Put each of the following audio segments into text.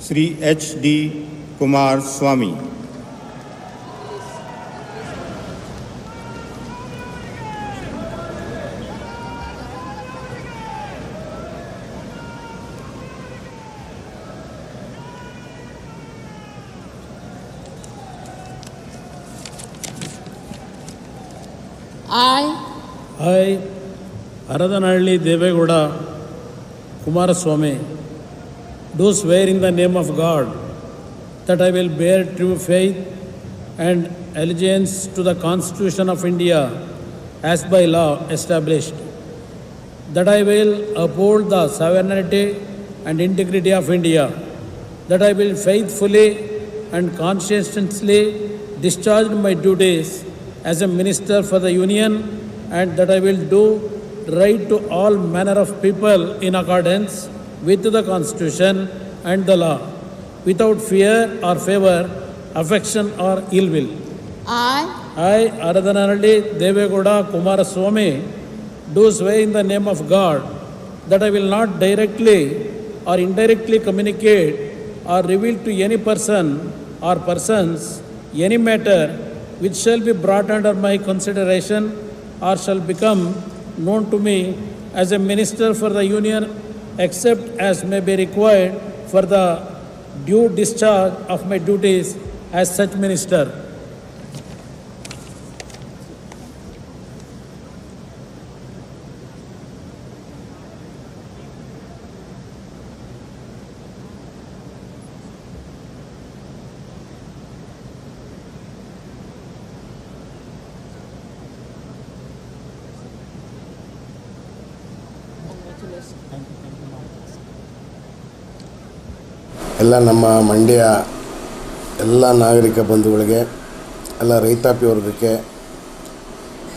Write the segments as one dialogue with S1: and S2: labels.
S1: Sri H.D. Kumar Swamy.
S2: I, Aradanhalli Devegowda Kumaraswamy, do swear in the name of God that I will bear true faith and allegiance to the Constitution of India as by law established, that I will uphold the sovereignty and integrity of India, that I will faithfully and conscientiously discharge my duties as a minister for the Union, and that I will do right to all manner of people in accordance with the Constitution and the law, without fear or favor, affection or ill will. I, Aradanhalli Devegowda Kumaraswamy, do swear in the name of God that I will not directly or indirectly communicate or reveal to any person or persons any matter which shall be brought under my consideration or shall become known to me as a minister for the Union, except as may be required for the due discharge of my duties as such minister.
S3: ಎಲ್ಲ ನಮ್ಮ ಮಂಡ್ಯ ಎಲ್ಲ ನಾಗರಿಕ ಬಂಧುಗಳಿಗೆ, ಎಲ್ಲ ರೈತಾಪಿ ವರ್ಗಕ್ಕೆ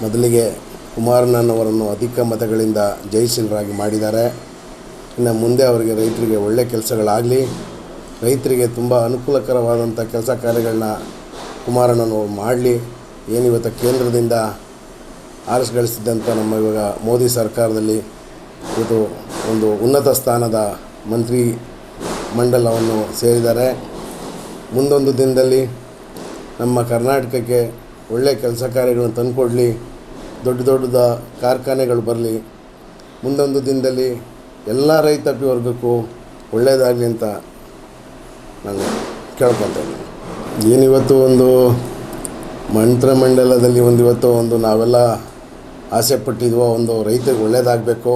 S3: ಮೊದಲಿಗೆ ಕುಮಾರಣ್ಣನವರನ್ನು ಅಧಿಕ ಮತಗಳಿಂದ ಜಯಶೀಲರಾಗಿ ಮಾಡಿದ್ದಾರೆ. ಇನ್ನು ಮುಂದೆ ಅವರಿಗೆ ರೈತರಿಗೆ ಒಳ್ಳೆಯ ಕೆಲಸಗಳಾಗಲಿ, ರೈತರಿಗೆ ತುಂಬ ಅನುಕೂಲಕರವಾದಂಥ ಕೆಲಸ ಕಾರ್ಯಗಳನ್ನ ಕುಮಾರಣ್ಣನವರು ಮಾಡಲಿ. ಏನಿವತ್ತು ಕೇಂದ್ರದಿಂದ ಆರಿಸಿಗಳಿಸಿದ್ದಂಥ ನಮ್ಮ ಇವಾಗ ಮೋದಿ ಸರ್ಕಾರದಲ್ಲಿ ಇದು ಒಂದು ಉನ್ನತ ಸ್ಥಾನದ ಮಂತ್ರಿ ಮಂಡಲವನ್ನು ಸೇರಿದ್ದಾರೆ. ಮುಂದೊಂದು ದಿನದಲ್ಲಿ ನಮ್ಮ ಕರ್ನಾಟಕಕ್ಕೆ ಒಳ್ಳೆಯ ಕೆಲಸ ಕಾರ್ಯಗಳನ್ನು ತಂದುಕೊಡಲಿ, ದೊಡ್ಡ ದೊಡ್ಡದ ಕಾರ್ಖಾನೆಗಳು ಬರಲಿ. ಮುಂದೊಂದು ದಿನದಲ್ಲಿ ಎಲ್ಲ ರೈತಾಪಿ ವರ್ಗಕ್ಕೂ ಒಳ್ಳೆಯದಾಗಲಿ ಅಂತ ನಾನು ಕೇಳ್ಕೊತೇನೆ. ಏನಿವತ್ತು ಒಂದು ಮಂತ್ರಿಮಂಡಲದಲ್ಲಿ ಇವತ್ತು ನಾವೆಲ್ಲ ಆಸೆ ಪಟ್ಟಿದ್ವೋ, ಒಂದು ರೈತರಿಗೆ ಒಳ್ಳೆಯದಾಗಬೇಕು,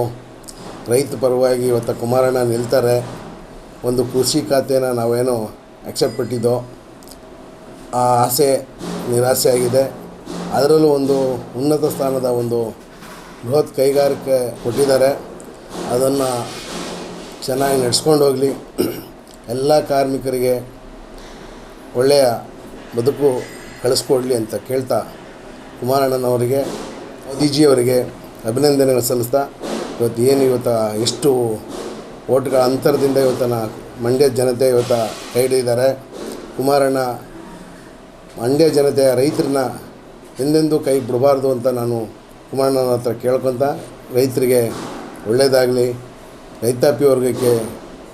S3: ರೈತ ಪರವಾಗಿ ಇವತ್ತು ಕುಮಾರಣ್ಣ ನಿಲ್ತಾರೆ. ಒಂದು ಕೃಷಿ ಖಾತೆನ ನಾವೇನೋ ಅಕ್ಸೆಪ್ಟ್ ಪಟ್ಟಿದ್ದೋ, ಆ ಆಸೆ ನಿರಾಸೆ ಆಗಿದೆ. ಅದರಲ್ಲೂ ಒಂದು ಉನ್ನತ ಸ್ಥಾನದ ಒಂದು ಬೃಹತ್ ಕೈಗಾರಿಕೆ ಕೊಟ್ಟಿದ್ದಾರೆ. ಅದನ್ನು ಚೆನ್ನಾಗಿ ನಡೆಸ್ಕೊಂಡು ಹೋಗಲಿ, ಎಲ್ಲ ಕಾರ್ಮಿಕರಿಗೆ ಒಳ್ಳೆಯ ಬದುಕು ಕಳಿಸ್ಕೊಡ್ಲಿ ಅಂತ ಕೇಳ್ತಾ ಕುಮಾರಣ್ಣನವರಿಗೆ, ಮೋದಿಜಿಯವರಿಗೆ ಅಭಿನಂದನೆಗಳು ಸಲ್ಲಿಸ್ತಾ, ಇವತ್ತು ಎಷ್ಟು ಓಟ್ಗಳ ಅಂತರದಿಂದ ಮಂಡ್ಯ ಜನತೆ ಕೈ ಹಿಡಿದಿದ್ದಾರೆ. ಕುಮಾರಣ್ಣ ಮಂಡ್ಯ ಜನತೆಯ ರೈತರನ್ನ ಎಂದೆಂದೂ ಕೈ ಬಿಡಬಾರ್ದು ಅಂತ ನಾನು ಕುಮಾರಣ್ಣನ ಹತ್ರ ಕೇಳ್ಕೊತ, ರೈತರಿಗೆ ಒಳ್ಳೆಯದಾಗಲಿ, ರೈತಾಪಿ ವರ್ಗಕ್ಕೆ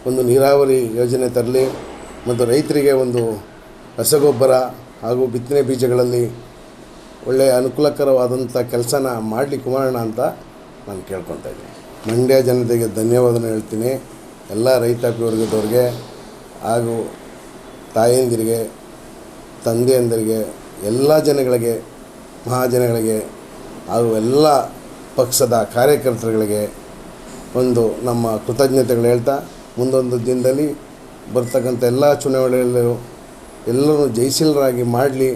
S3: ಒಂದು ನೀರಾವರಿ ಯೋಜನೆ ತರಲಿ, ಮತ್ತು ರೈತರಿಗೆ ಒಂದು ರಸಗೊಬ್ಬರ ಹಾಗೂ ಬಿತ್ತನೆ ಬೀಜಗಳಲ್ಲಿ ಒಳ್ಳೆಯ ಅನುಕೂಲಕರವಾದಂಥ ಕೆಲಸನ ಮಾಡಲಿ ಕುಮಾರಣ್ಣ ಅಂತ ನಾನು ಕೇಳ್ಕೊತಾ ಇದ್ದೀನಿ. ಮಂಡ್ಯ ಜನತೆಗೆ ಧನ್ಯವಾದನ ಹೇಳ್ತೀನಿ. ಎಲ್ಲ ರೈತಾಪಿ ವರ್ಗದವ್ರಿಗೆ ಹಾಗೂ ತಾಯಂದಿರಿಗೆ, ತಂದೆಯಂದರಿಗೆ, ಎಲ್ಲ ಜನಗಳಿಗೆ, ಮಹಾಜನಗಳಿಗೆ ಹಾಗೂ ಎಲ್ಲ ಪಕ್ಷದ ಕಾರ್ಯಕರ್ತರುಗಳಿಗೆ ಒಂದು ನಮ್ಮ ಕೃತಜ್ಞತೆಗಳು ಹೇಳ್ತಾ, ಮುಂದೊಂದು ದಿನದಲ್ಲಿ ಬರ್ತಕ್ಕಂಥ ಎಲ್ಲ ಚುನಾವಣೆಯಲ್ಲೂ ಎಲ್ಲರೂ ಜಯಶೀಲರಾಗಿ ಮಾಡಲಿ,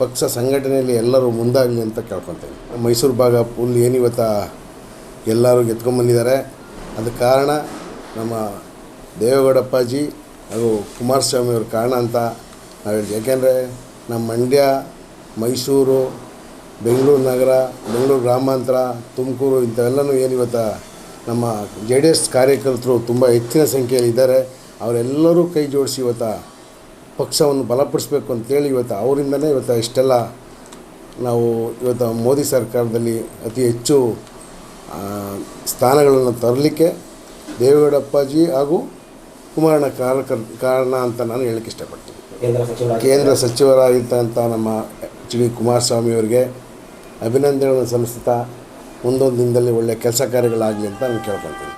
S3: ಪಕ್ಷ ಸಂಘಟನೆಯಲ್ಲಿ ಎಲ್ಲರೂ ಮುಂದಾಗಲಿ ಅಂತ ಕೇಳ್ಕೊತೇನೆ. ಮೈಸೂರು ಭಾಗ ಫುಲ್ ಏನಿವತ್ತು ಎಲ್ಲರೂ ಗೆದ್ಕೊಂಡ್ಬಂದಿದ್ದಾರೆ. ಅದಕ್ಕೆ ಕಾರಣ ನಮ್ಮ ದೇವೇಗೌಡಪ್ಪಾಜಿ ಹಾಗೂ ಕುಮಾರಸ್ವಾಮಿಯವ್ರ ಕಾರಣ ಅಂತ ನಾವು ಹೇಳ್ತೀವಿ. ಯಾಕೆಂದರೆ ನಮ್ಮ ಮಂಡ್ಯ, ಮೈಸೂರು, ಬೆಂಗಳೂರು ನಗರ, ಬೆಂಗಳೂರು ಗ್ರಾಮಾಂತರ, ತುಮಕೂರು ಇಂಥವೆಲ್ಲನೂ ಏನಿವತ್ತು ನಮ್ಮ JDS ಕಾರ್ಯಕರ್ತರು ತುಂಬ ಹೆಚ್ಚಿನ ಸಂಖ್ಯೆಯಲ್ಲಿ ಇದ್ದಾರೆ. ಅವರೆಲ್ಲರೂ ಕೈ ಜೋಡಿಸಿ ಪಕ್ಷವನ್ನು ಬಲಪಡಿಸಬೇಕು ಅಂತೇಳಿ ಅವರಿಂದನೇ ಇಷ್ಟೆಲ್ಲ ನಾವು ಮೋದಿ ಸರ್ಕಾರದಲ್ಲಿ ಅತಿ ಹೆಚ್ಚು ಸ್ಥಾನಗಳನ್ನು ತರಲಿಕ್ಕೆ ದೇವೇಗೌಡಪ್ಪಾಜಿ ಹಾಗೂ ಕುಮಾರಣ್ಣ ಕಾರಣ ಅಂತ ನಾನು ಹೇಳಕ್ಕೆ ಇಷ್ಟಪಡ್ತೀನಿ.
S4: ಕೇಂದ್ರ
S3: ಕೇಂದ್ರ ಸಚಿವರಾಗಿರ್ತಂಥ ನಮ್ಮ ಎಚ್ ಡಿ ಕುಮಾರಸ್ವಾಮಿ ಅವರಿಗೆ ಅಭಿನಂದನೆಗಳನ್ನು ಸಲ್ಲಿಸ್ತಾ ಮುಂದೊಂದು ದಿನದಲ್ಲಿ ಒಳ್ಳೆಯ ಕೆಲಸ ಕಾರ್ಯಗಳಾಗಲಿ ಅಂತ ನಾನು ಕೇಳ್ಕೊತೀನಿ.